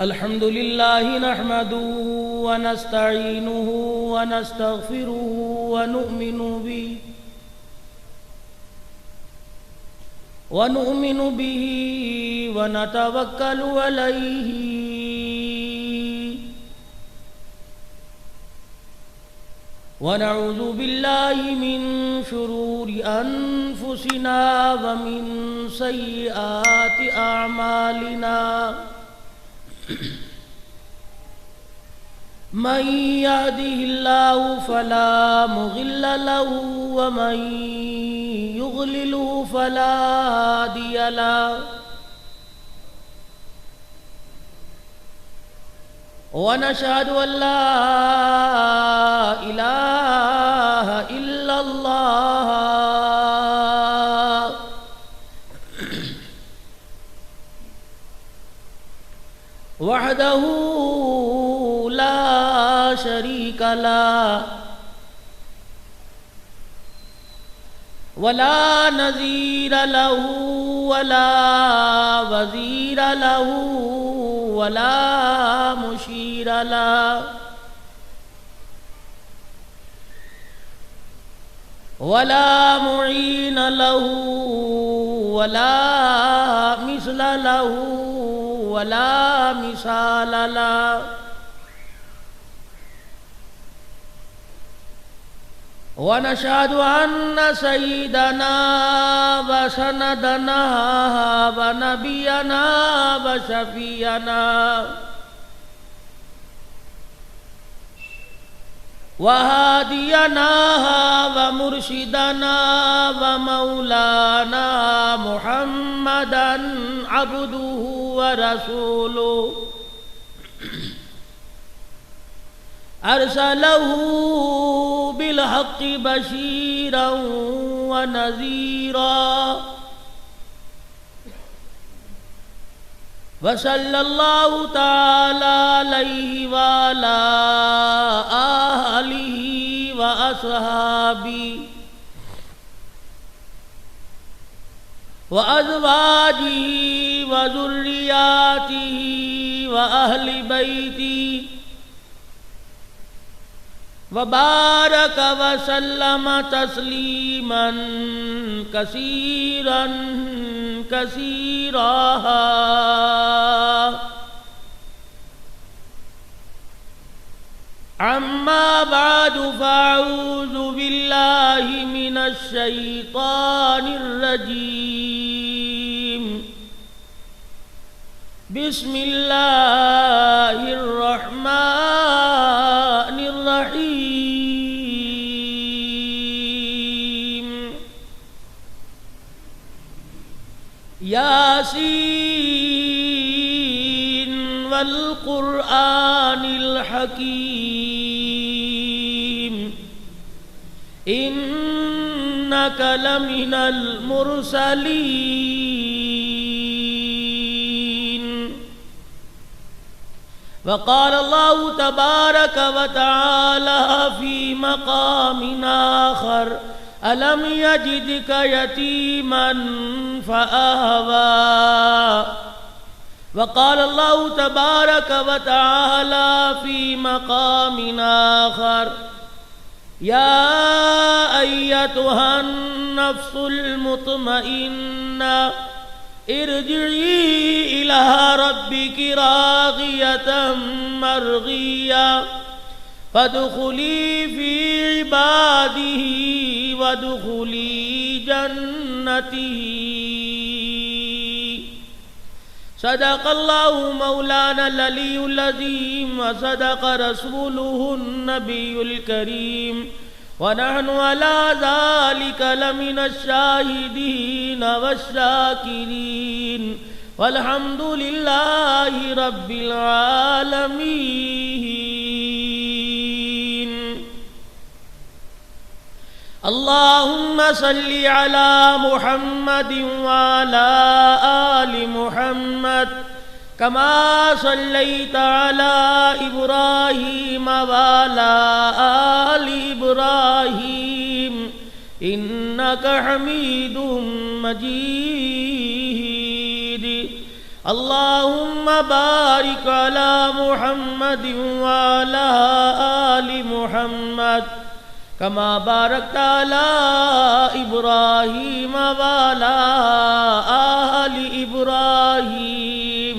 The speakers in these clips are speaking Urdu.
الحمد لله نحمده ونستعينه ونستغفره ونؤمن به ونتوكل عليه ونعوذ بالله من شرور أنفسنا ومن سيئات أعمالنا من يهده الله فلا مضل له ومن يضلل فلا هادي له ونشهد أن لا إله إلا الله وحده لا شريك له ولا نظير له ولا وزير له ولا مشير له ولا معين له ولا مثل له ولا مثال له ونشهد أن سيدنا وسندنا ونبينا وشفيعنا وهادينا ومرشدنا ومولانا محمدا عبده ورسوله أرسله بالحق بشيرا ونذيرا وصلى الله تعالى عليه وعلى آله وأصحابه وأزواجه وذرياته وأهل بيته وبارك وسلم تسليما كثيرا كثيرا أما بعد فأعوذ بالله من الشيطان الرجيم بسم الله الرحمن الرحيم ياسين والقرآن الحكيم إنك لمن المرسلين وقال الله تبارك وتعالى في مقام آخر ألم يجدك يتيما فآوى وقال الله تبارك وتعالى في مقام آخر يا أيتها النفس المطمئنة ارجعي إلى ربك راضية مرضية فادخلي في عباده وادخلي جنته صدق الله مولانا العلي العظيم وصدق رسوله النبي الكريم ونحن على ذلك لمن الشاهدين والشاكرين والحمد لله رب العالمين. اللهم صل على محمد وعلى آل محمد كما صليت على إبراهيم وعلى آل إبراهيم إنك حميد مجيد. اللہم بارک علی محمد وعلی آل محمد کما بارکت علی ابراہیم وعلی آل ابراہیم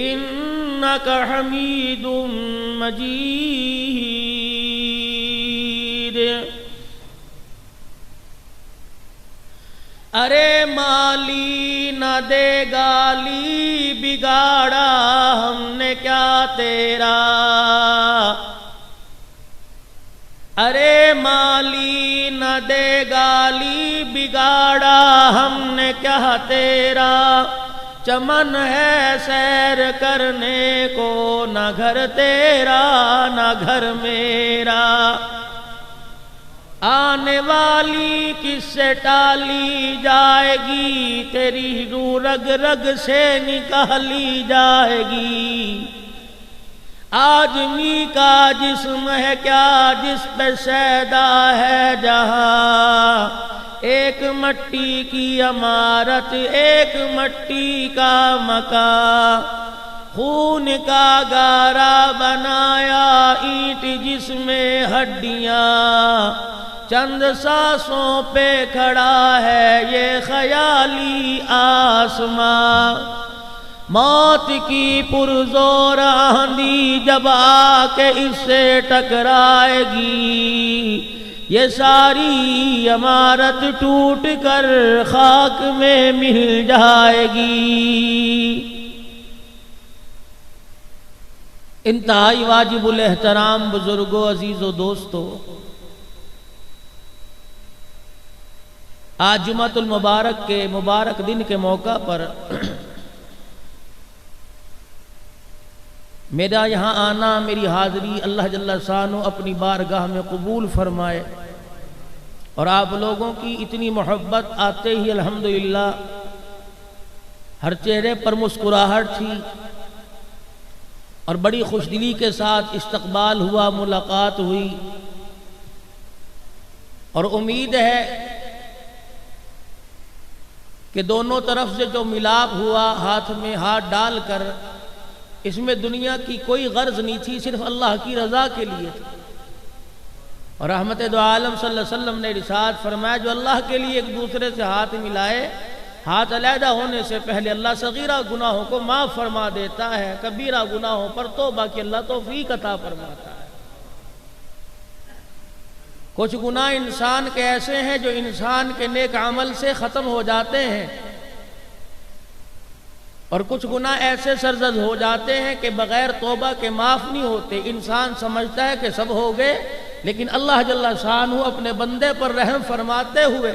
انک حمید مجید۔ ارے مالی نہ دے گالی بگاڑا ہم نے کیا تیرا، ارے مالی نہ دے گالی بگاڑا ہم نے کیا تیرا، چمن ہے سیر کرنے کو نہ گھر تیرا نہ گھر میرا، آنے والی کس سے ٹالی جائے گی، تیری روح رگ رگ سے نکالی جائے گی، آدمی کا جسم ہے کیا جس پہ شیدا ہے جہاں، ایک مٹی کی عمارت ایک مٹی کا مکان، خون کا گارا بنایا اینٹ جس میں ہڈیاں، چند سانسوں پہ کھڑا ہے یہ خیالی آسماں، موت کی پرزور آندھی جب آ کے اس سے ٹکرائے گی، یہ ساری عمارت ٹوٹ کر خاک میں مل جائے گی۔ انتہائی واجب الاحترام بزرگوں، عزیزوں، دوستوں، آج جمعۃ المبارک کے مبارک دن کے موقع پر میرا یہاں آنا، میری حاضری اللہ جل شانہ اپنی بارگاہ میں قبول فرمائے، اور آپ لوگوں کی اتنی محبت آتے ہی الحمدللہ ہر چہرے پر مسکراہٹ تھی، اور بڑی خوش دلی کے ساتھ استقبال ہوا، ملاقات ہوئی، اور امید ہے کہ دونوں طرف سے جو ملاپ ہوا ہاتھ میں ہاتھ ڈال کر، اس میں دنیا کی کوئی غرض نہیں تھی، صرف اللہ کی رضا کے لیے تھی، اور رحمت دو عالم صلی اللہ علیہ وسلم نے ارشاد فرمایا جو اللہ کے لیے ایک دوسرے سے ہاتھ ملائے، ہاتھ علیحدہ ہونے سے پہلے اللہ صغیرہ گناہوں کو معاف فرما دیتا ہے، کبیرہ گناہوں پر توبہ کی اللہ توفیق عطا فرماتا ہے۔ کچھ گناہ انسان کے ایسے ہیں جو انسان کے نیک عمل سے ختم ہو جاتے ہیں، اور کچھ گناہ ایسے سرزد ہو جاتے ہیں کہ بغیر توبہ کے معاف نہیں ہوتے، انسان سمجھتا ہے کہ سب ہو گئے، لیکن اللہ جل شانہ اپنے بندے پر رحم فرماتے ہوئے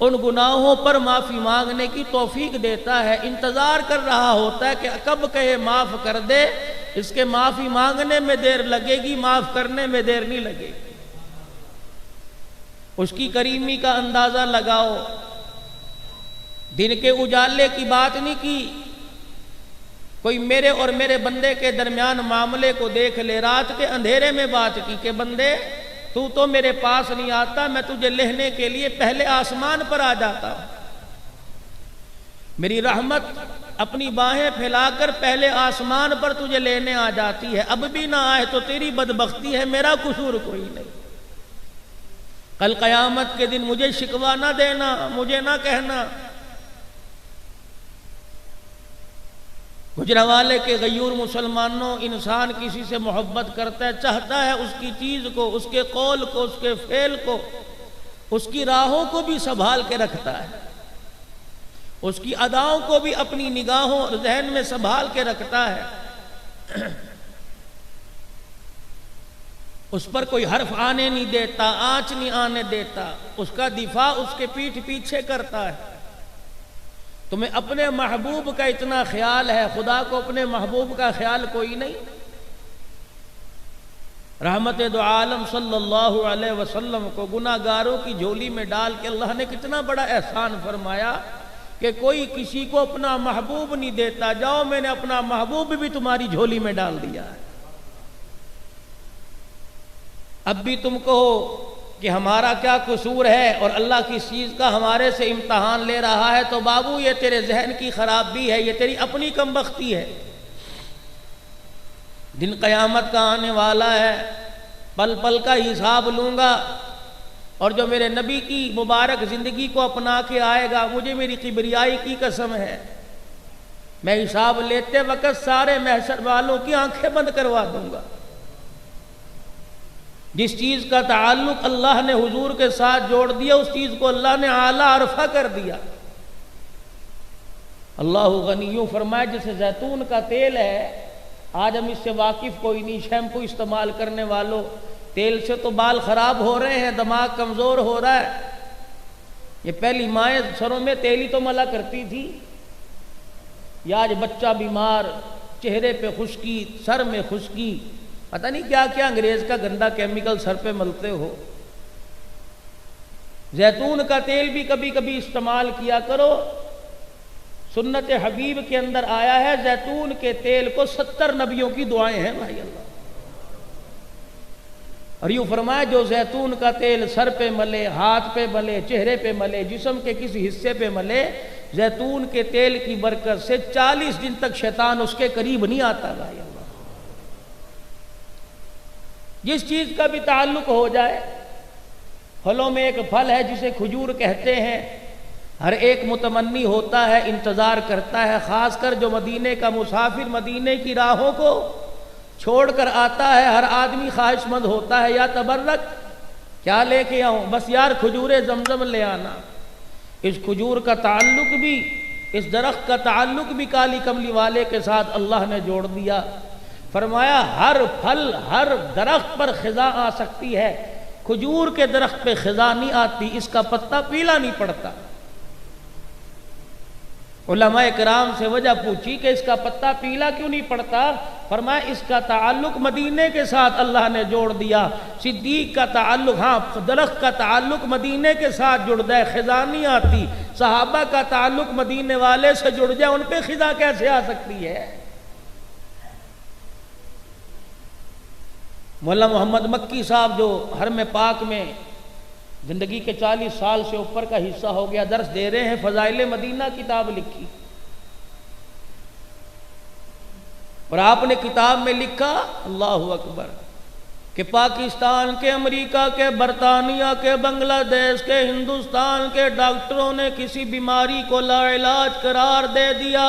ان گناہوں پر معافی مانگنے کی توفیق دیتا ہے، انتظار کر رہا ہوتا ہے کہ کب کہے معاف کر دے، اس کے معافی مانگنے میں دیر لگے گی، معاف کرنے میں دیر نہیں لگے گی۔ اس کی کریمی کا اندازہ لگاؤ، دن کے اجالے کی بات نہیں کی، کوئی میرے اور میرے بندے کے درمیان معاملے کو دیکھ لے، رات کے اندھیرے میں بات کی کہ بندے تو میرے پاس نہیں آتا، میں تجھے لینے کے لیے پہلے آسمان پر آ جاتا ہوں، میری رحمت اپنی باہیں پھیلا کر پہلے آسمان پر تجھے لینے آ جاتی ہے، اب بھی نہ آئے تو تیری بدبختی ہے، میرا قصور کوئی نہیں، کل قیامت کے دن مجھے شکوہ نہ دینا، مجھے نہ کہنا۔ گجرانوالے کے غیور مسلمانوں، انسان کسی سے محبت کرتا ہے، چاہتا ہے اس کی چیز کو، اس کے قول کو، اس کے فعل کو، اس کی راہوں کو بھی سنبھال کے رکھتا ہے، اس کی اداؤں کو بھی اپنی نگاہوں اور ذہن میں سنبھال کے رکھتا ہے، اس پر کوئی حرف آنے نہیں دیتا، آنچ نہیں آنے دیتا، اس کا دفاع اس کے پیٹھ پیچھے کرتا ہے۔ تمہیں اپنے محبوب کا اتنا خیال ہے، خدا کو اپنے محبوب کا خیال کوئی نہیں؟ رحمت دو عالم صلی اللہ علیہ وسلم کو گناہ گاروں کی جھولی میں ڈال کے اللہ نے کتنا بڑا احسان فرمایا کہ کوئی کسی کو اپنا محبوب نہیں دیتا، جاؤ میں نے اپنا محبوب بھی تمہاری جھولی میں ڈال دیا ہے۔ اب بھی تم کو کہ ہمارا کیا قصور ہے اور اللہ کس چیز کا ہمارے سے امتحان لے رہا ہے، تو بابو یہ تیرے ذہن کی خرابی ہے، یہ تیری اپنی کم بختی ہے۔ دن قیامت کا آنے والا ہے، پل پل کا حساب لوں گا، اور جو میرے نبی کی مبارک زندگی کو اپنا کے آئے گا، مجھے میری کبریائی کی قسم ہے، میں حساب لیتے وقت سارے محشر والوں کی آنکھیں بند کروا دوں گا۔ جس چیز کا تعلق اللہ نے حضور کے ساتھ جوڑ دیا، اس چیز کو اللہ نے اعلیٰ عرفہ کر دیا۔ اللہ غنیوں فرمائے جیسے زیتون کا تیل ہے، آج ہم اس سے واقف کوئی نہیں، شیمپو استعمال کرنے والوں، تیل سے تو بال خراب ہو رہے ہیں، دماغ کمزور ہو رہا ہے۔ یہ پہلی مائیں سروں میں تیل ہی تو ملا کرتی تھی، یا آج بچہ بیمار، چہرے پہ خشکی، سر میں خشکی، پتہ نہیں کیا کیا انگریز کا گندا کیمیکل سر پہ ملتے ہو۔ زیتون کا تیل بھی کبھی کبھی استعمال کیا کرو، سنت حبیب کے اندر آیا ہے زیتون کے تیل کو 70 نبیوں کی دعائیں ہیں بھائی اللہ۔ اور یوں فرمایا جو زیتون کا تیل سر پہ ملے، ہاتھ پہ ملے، چہرے پہ ملے، جسم کے کسی حصے پہ ملے، زیتون کے تیل کی برکت سے 40 دن تک شیطان اس کے قریب نہیں آتا بھائی اللہ۔ جس چیز کا بھی تعلق ہو جائے، پھلوں میں ایک پھل ہے جسے کھجور کہتے ہیں، ہر ایک متمنی ہوتا ہے، انتظار کرتا ہے، خاص کر جو مدینے کا مسافر مدینے کی راہوں کو چھوڑ کر آتا ہے، ہر آدمی خواہش مند ہوتا ہے، یا تبرک کیا لے کے آؤں، بس یار کھجور زمزم لے آنا۔ اس کھجور کا تعلق بھی، اس درخت کا تعلق بھی کالی کملی والے کے ساتھ اللہ نے جوڑ دیا۔ فرمایا ہر پھل، ہر درخت پر خزاں آ سکتی ہے، کھجور کے درخت پہ خزاں نہیں آتی، اس کا پتا پیلا نہیں پڑتا۔ علماء کرام سے وجہ پوچھی کہ اس کا پتا پیلا کیوں نہیں پڑتا؟ فرمایا اس کا تعلق مدینے کے ساتھ اللہ نے جوڑ دیا۔ صدیق کا تعلق، ہاں درخت کا تعلق مدینے کے ساتھ جڑ جائے خزاں نہیں آتی، صحابہ کا تعلق مدینے والے سے جڑ جائے ان پہ خزاں کیسے آ سکتی ہے؟ مولانا محمد مکی صاحب جو حرم پاک میں زندگی کے 40 سال سے اوپر کا حصہ ہو گیا درس دے رہے ہیں، فضائل مدینہ کتاب لکھی، اور آپ نے کتاب میں لکھا اللہ اکبر کہ پاکستان کے، امریکہ کے، برطانیہ کے، بنگلہ دیش کے، ہندوستان کے ڈاکٹروں نے کسی بیماری کو لا علاج قرار دے دیا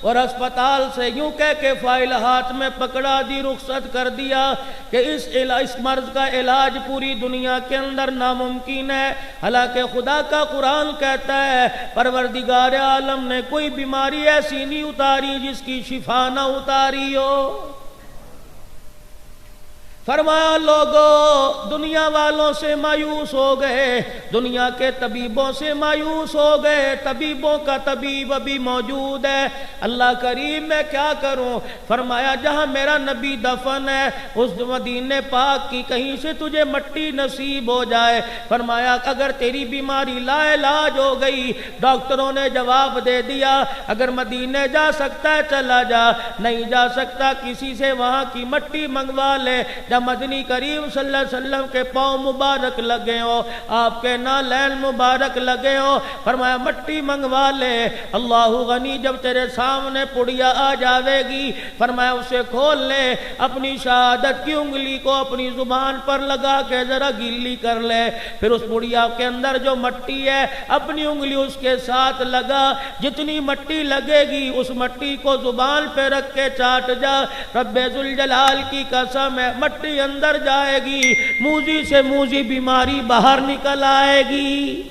اور اسپتال سے یوں کہہ کے فائل ہاتھ میں پکڑا دی، رخصت کر دیا کہ اس مرض کا علاج پوری دنیا کے اندر ناممکن ہے۔ حالانکہ خدا کا قرآن کہتا ہے پروردگار عالم نے کوئی بیماری ایسی نہیں اتاری جس کی شفا نہ اتاری ہو۔ فرمایا لوگوں دنیا والوں سے مایوس ہو گئے، دنیا کے طبیبوں سے مایوس ہو گئے، طبیبوں کا طبیب ابھی موجود ہے، اللہ کریم میں کیا کروں؟ فرمایا جہاں میرا نبی دفن ہے اس مدینے پاک کی کہیں سے تجھے مٹی نصیب ہو جائے۔ فرمایا اگر تیری بیماری لا علاج ہو گئی، ڈاکٹروں نے جواب دے دیا اگر مدینے جا سکتا ہے چلا جا، نہیں جا سکتا کسی سے وہاں کی مٹی منگوا لے۔ مدنی کریم صلی اللہ علیہ وسلم کے پاؤں مبارک لگے ہو، آپ کے نالین مبارک لگے ہو، فرمایا مٹی منگوا لے۔ اللہ غنی جب تیرے سامنے پڑیا آ جاوے گی، فرمایا اسے کھول لے، اپنی شہادت کی انگلی کو اپنی زبان پر لگا کے ذرا گیلی کر لے، پھر اس پڑیا کے اندر جو مٹی ہے اپنی انگلی اس کے ساتھ لگا، جتنی مٹی لگے گی اس مٹی کو زبان پہ رکھ کے چاٹ جا، رب ذوالجلال کی قسم ہے مٹی اندر جائے گی، موذی سے موذی بیماری باہر نکل آئے گی۔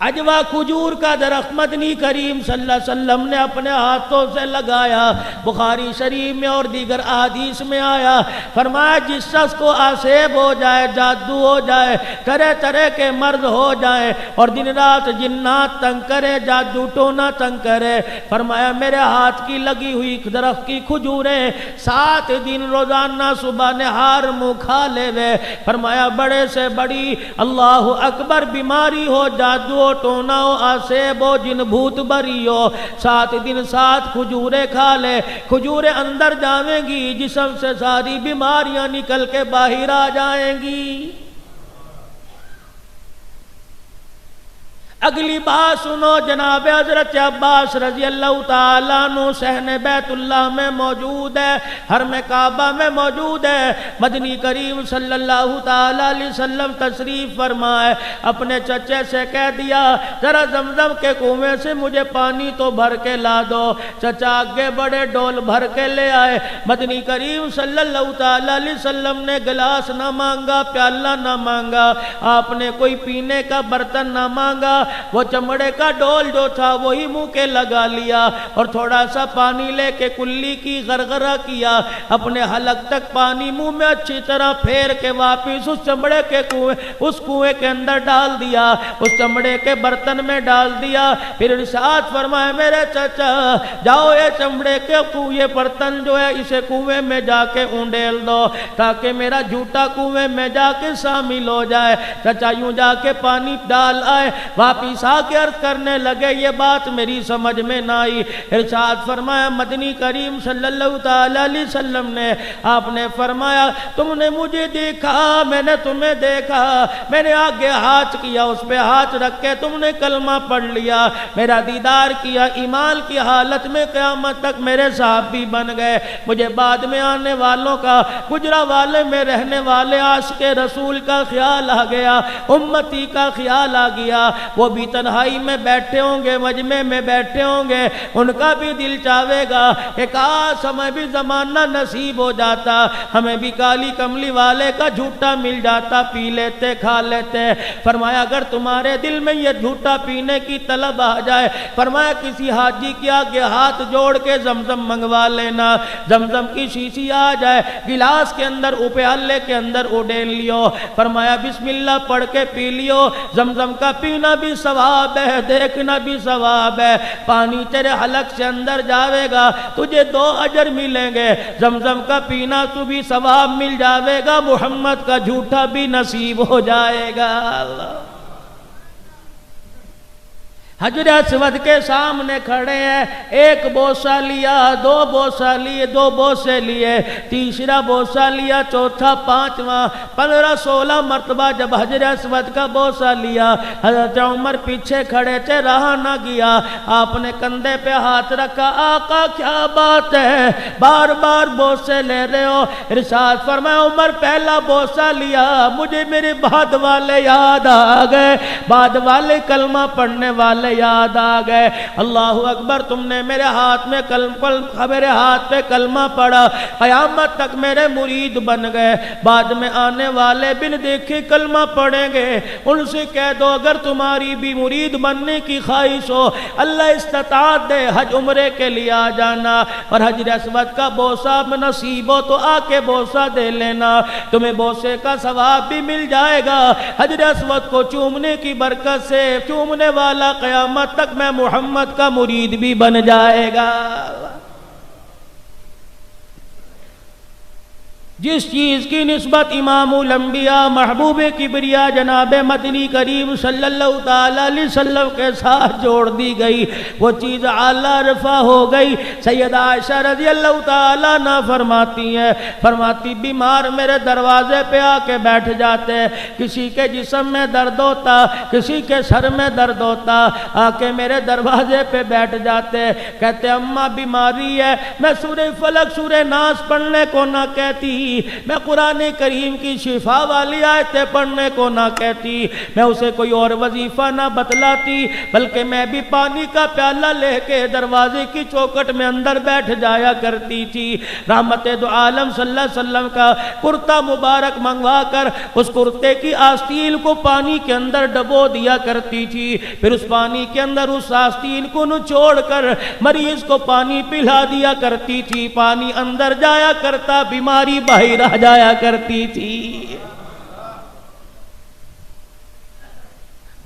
عجوہ کھجور کا درخت مدنی کریم صلی اللہ علیہ وسلم نے اپنے ہاتھوں سے لگایا، بخاری شریف میں اور دیگر احادیث میں آیا، فرمایا جس شخص کو آسیب ہو جائے، جادو ہو جائے، طرح طرح کے مرض ہو جائے اور دن رات جنات تنگ کرے، جادو ٹونا تنگ کرے، فرمایا میرے ہاتھ کی لگی ہوئی درخت کی کھجوریں 7 دن روزانہ صبح نہار منہ کھا لے وے، فرمایا بڑے سے بڑی اللہ اکبر بیماری ہو، جادو ہو ٹونا ہو آسیب ہو جن بھوت بری ہو 7 دن 7 کھجوریں کھا لے کھجوریں اندر جاویں گی جسم سے ساری بیماریاں نکل کے باہر آ جائیں گی۔ اگلی بات سنو، جناب حضرت عباس رضی اللہ تعالیٰ عنہ صحن بیت اللہ میں موجود ہے، حرم کعبہ میں موجود ہے، مدنی کریم صلی اللہ تعالیٰ علیہ وسلم تشریف فرمائے، اپنے چچے سے کہہ دیا ذرا زمزم کے کنویں سے مجھے پانی تو بھر کے لا دو۔ چچا آگے بڑے ڈول بھر کے لے آئے، مدنی کریم صلی اللہ تعالیٰ علیہ وسلم نے گلاس نہ مانگا، پیالہ نہ مانگا، آپ نے کوئی پینے کا برتن نہ مانگا، وہ چمڑے کا ڈول جو تھا وہی منہ کے لگا لیا اور تھوڑا سا پانی لے کے کلی کی غرغرہ کیا، اپنے حلق تک پانی منہ میں اچھی طرح پھیر کے واپس اس چمڑے کے کنویں کے اندر ڈال دیا، اس چمڑے کے برتن میں ڈال دیا۔ پھر ارشاد فرمائے میرے چچا جاؤ یہ چمڑے کے یہ برتن جو ہے اسے کنویں میں جا کے اونڈیل دو تاکہ میرا جھوٹا کنویں میں جا کے شامل ہو جائے۔ چچا یوں جا کے پانی ڈال آئے، واپس آ کے عرض کرنے لگے یہ بات میری سمجھ میں نہ آئی۔ ارشاد فرمایا مدنی کریم صلی اللہ تعالی علیہ وسلم نے، آپ نے فرمایا تم نے مجھے دیکھا میں نے تمہیں دیکھا، میں نے آگے ہاتھ کیا اس پہ ہاتھ رکھ کے تم نے کلمہ پڑھ لیا، میرا دیدار کیا، ایمان کی حالت میں قیامت تک میرے صحابی بن گئے، مجھے بعد میں آنے والوں کا گجرا والے میں رہنے والے عاشق رسول کا خیال آ گیا، امتی کا خیال آ گیا، وہ بھی تنہائی میں بیٹھے ہوں گے، مجمع میں بیٹھے ہوں گے، ان کا بھی دل چاہے گا کہ کاش ہمیں بھی زمانہ نصیب ہو جاتا، ہمیں بھی کالی کملی والے کا جھوٹا مل جاتا، پی لیتے کھا لیتے۔ فرمایا اگر تمہارے دل میں یہ جھوٹا پینے کی طلب آ جائے، فرمایا کسی حاجی کے آگے ہاتھ جوڑ کے زمزم منگوا لینا، زمزم کی شیشی آ جائے گلاس کے اندر پیالے کے اندر اڈیل لیو، فرمایا بسم اللہ پڑھ کے پی لیو، زمزم کا پینا بھی ثواب ہے، دیکھنا بھی ثواب ہے، پانی تیرے حلق سے اندر جاوے گا تجھے 2 اجر ملیں گے، زمزم کا پینا تو بھی ثواب مل جاوے گا، محمد کا جھوٹا بھی نصیب ہو جائے گا۔ اللہ حجر اسود کے سامنے کھڑے ہیں، ایک بوسہ لیا، 2 بوسہ لیے، 2 بوسے لیے، تیسرا بوسہ لیا، چوتھا، 5واں، 15 16 مرتبہ جب حجر اسود کا بوسہ لیا، حضرت عمر پیچھے کھڑے تھے، رہا نہ گیا، آپ نے کندھے پہ ہاتھ رکھا، آقا کیا بات ہے بار بار بوسے لے رہے ہو؟ ارشاد فرمایا عمر پہلا بوسہ لیا مجھے میرے بعد والے یاد آ گئے، بعد والے کلمہ پڑھنے والے یاد آ گئے، اللہ اکبر تم نے میرے ہاتھ میں میرے ہاتھ پہ کلمہ پڑھا، قیامت تک میرے مرید بن گئے، بعد میں آنے والے بن دیکھے کلمہ پڑھیں گے، ان سے کہہ دو اگر تمہاری بھی مرید بننے کی خواہش ہو اللہ استطاعت دے حج عمرے کے لیے آ جانا، اور حجر اسود کا بوسہ نصیب ہو تو آ کے بوسہ دے لینا، تمہیں بوسے کا ثواب بھی مل جائے گا، حجر اسود کو چومنے کی برکت سے چومنے والا قیامت تک میں محمد کا مرید بھی بن جائے گا۔ جس چیز کی نسبت امام الانبیاء محبوب کبریا جناب مدنی کریم صلی اللہ تعالی علیہ وسلم کے ساتھ جوڑ دی گئی وہ چیز اعلیٰ رفع ہو گئی۔ سیدہ عائشہ رضی اللہ تعالیٰ عنہ فرماتی ہیں، فرماتی بیمار میرے دروازے پہ آ کے بیٹھ جاتے، کسی کے جسم میں درد ہوتا، کسی کے سر میں درد ہوتا، آ کے میرے دروازے پہ بیٹھ جاتے، کہتے اماں بیماری ہے، میں سورہ فلق سورہ ناس پڑھنے کو نہ کہتی، میں قرآن کریم کی شفا والی آیتیں پڑھنے کو نہ کہتی، میں اسے کوئی اور وظیفہ نہ بتلاتی، بلکہ میں بھی پانی کا پیالہ لے کے دروازے کی چوکٹ میں اندر بیٹھ جایا کرتی تھی، رحمت دو عالم صلی اللہ علیہ وسلم کا کرتا مبارک منگوا کر اس کرتے کی آستین کو پانی کے اندر ڈبو دیا کرتی تھی، پھر اس پانی کے اندر اس آستین کو نچوڑ کر مریض کو پانی پلا دیا کرتی تھی، پانی اندر جایا کرتا، بیماری باہر آ جایا کرتی تھی۔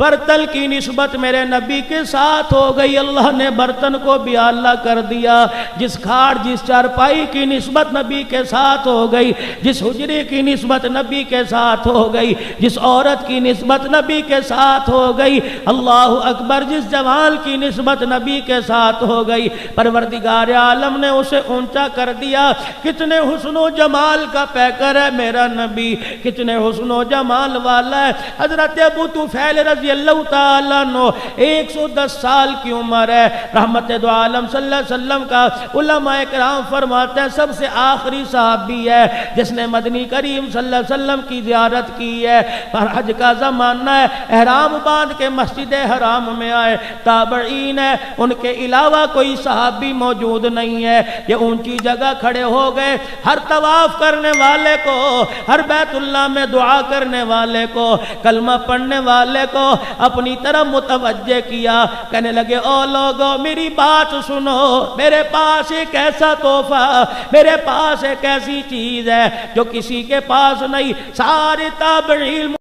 برتن کی نسبت میرے نبی کے ساتھ ہو گئی، اللہ نے برتن کو بھی اللہ کر دیا۔ جس کھاٹ جس چارپائی کی نسبت نبی کے ساتھ ہو گئی، جس حجرے کی نسبت نبی کے ساتھ ہو گئی، جس عورت کی نسبت نبی کے ساتھ ہو گئی، اللہ اکبر، جس جمال کی نسبت نبی کے ساتھ ہو گئی، پروردگار عالم نے اسے اونچا کر دیا۔ کتنے حسن و جمال کا پیکر ہے میرا نبی، کتنے حسن و جمال والا ہے۔ حضرت ابو طفیل رضی اللہ تعالیٰ عنہ 110 سال کی عمر ہے، رحمت دو عالم صلی اللہ علیہ وسلم کا علماء کرام فرماتے ہیں سب سے آخری صحابی ہے جس نے مدنی کریم صلی اللہ علیہ وسلم کی زیارت کی ہے۔ پر حج کا زمانہ ہے، احرام باندھ کے مسجد حرام میں آئے، تابعین ہے، ان کے علاوہ کوئی صحابی موجود نہیں ہے۔ یہ اونچی جگہ کھڑے ہو گئے، ہر طواف کرنے والے کو، ہر بیت اللہ میں دعا کرنے والے کو، کلمہ پڑھنے والے کو اپنی طرف متوجہ کیا، کہنے لگے او لوگو میری بات سنو، میرے پاس ایک ایسا تحفہ، میرے پاس ایک ایسی چیز ہے جو کسی کے پاس نہیں۔ سارے تابعین